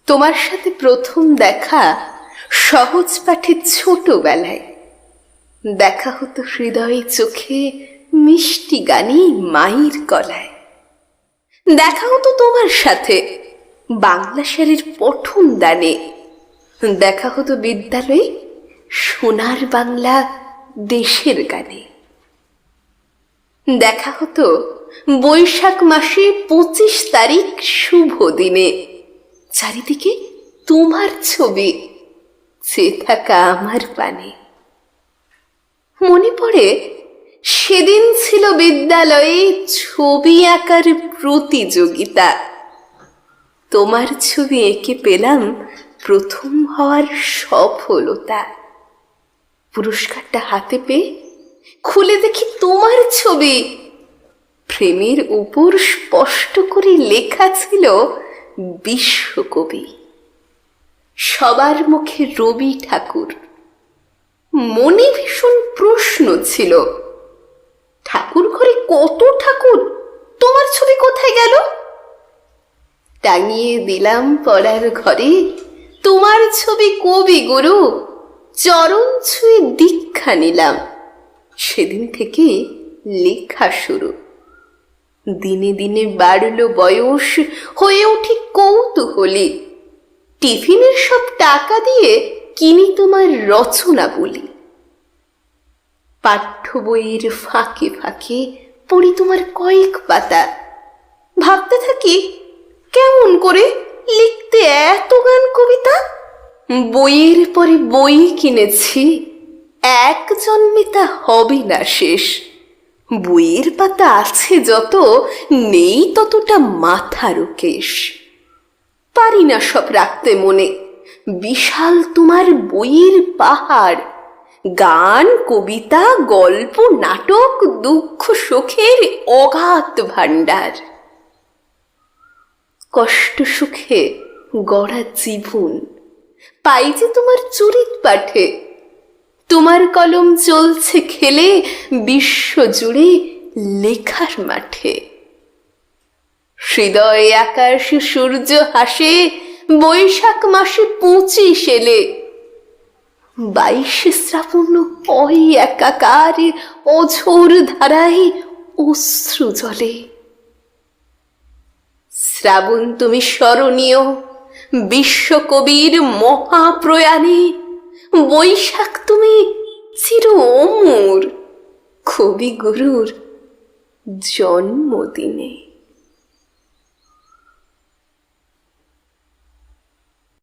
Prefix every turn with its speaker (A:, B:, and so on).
A: তোমার সাথে প্রথম দেখা সহজ পাঠে ছোটবেলায়। দেখা হতো হৃদয়ে চোখে, মিষ্টি গানে মায়ের গলায়। দেখা হতো তোমার সাথে বাংলা শাড়ির পঠন দানে। দেখা হতো বিদ্যালয়ে সোনার বাংলা দেশের গানে। দেখা হতো বৈশাখ মাসে 25 তারিখ শুভ দিনে। চারিদিকে তোমার ছবি চেয়ে থাকা আমার পানে। মনে পড়ে সেদিন ছিল বিদ্যালয়ে ছবি আঁকার প্রতিযোগিতা। তোমার ছবি এঁকে পেলাম প্রথম হওয়ার সফলতা। পুরস্কারটা হাতে পেয়ে খুলে দেখি তোমার ছবি। ফ্রেমের উপর স্পষ্ট করে লেখা ছিল বিশ্বকবি। সবার মুখে রবি ঠাকুর। মনে ভীষণ প্রশ্ন ছিল, ঠাকুর ঘরে কত ঠাকুর, তোমার ছবি কোথায় গেল? টাঙিয়ে দিলাম পড়ার ঘরে তোমার ছবি কবিগুরু। চরণ ছুঁয়ে দীক্ষা নিলাম, সেদিন থেকে লেখা শুরু। দিনে দিনে বাড়ল বয়স, হয়ে উঠি কৌতূহলী। টিফিনের সব টাকা দিয়ে কিনি তোমার রচনা বলি। পাঠ্য বইয়ের ফাঁকে ফাঁকে পড়ি তোমার কয়েক পাতা। ভাবতে থাকি কেমন করে লিখতে এত গান কবিতা। বইয়ের পরে বই কিনেছি, এক জন্মে তা হবে না শেষ। বইয়ের পাতা আছে যত, নেই ততটা মাথার কেশ। পারি না সব রাখতে মনে, বিশাল তোমার বইয়ের পাহাড়। গান, কবিতা, গল্প, নাটক, দুঃখ সুখের অগাধ ভাণ্ডার। কষ্ট সুখে গড়া জীবন পাই যে তোমার চরিত পাঠে। তোমার কলম চলছে খেলে বিশ্ব জুড়ে লেখার মাঠে। হৃদয়ে আকাশে সূর্য হাসে বৈশাখ মাসে 25 এলে। 22 শ্রাবণ হয় একাকার, অঝোর ধারায় অশ্রু জলে। শ্রাবণ তুমি স্মরণীয় বিশ্বকবির মহাপ্রয়াণে। বৈশাখ তুমি চির অমর কবিগুরুর জন্মদিনে।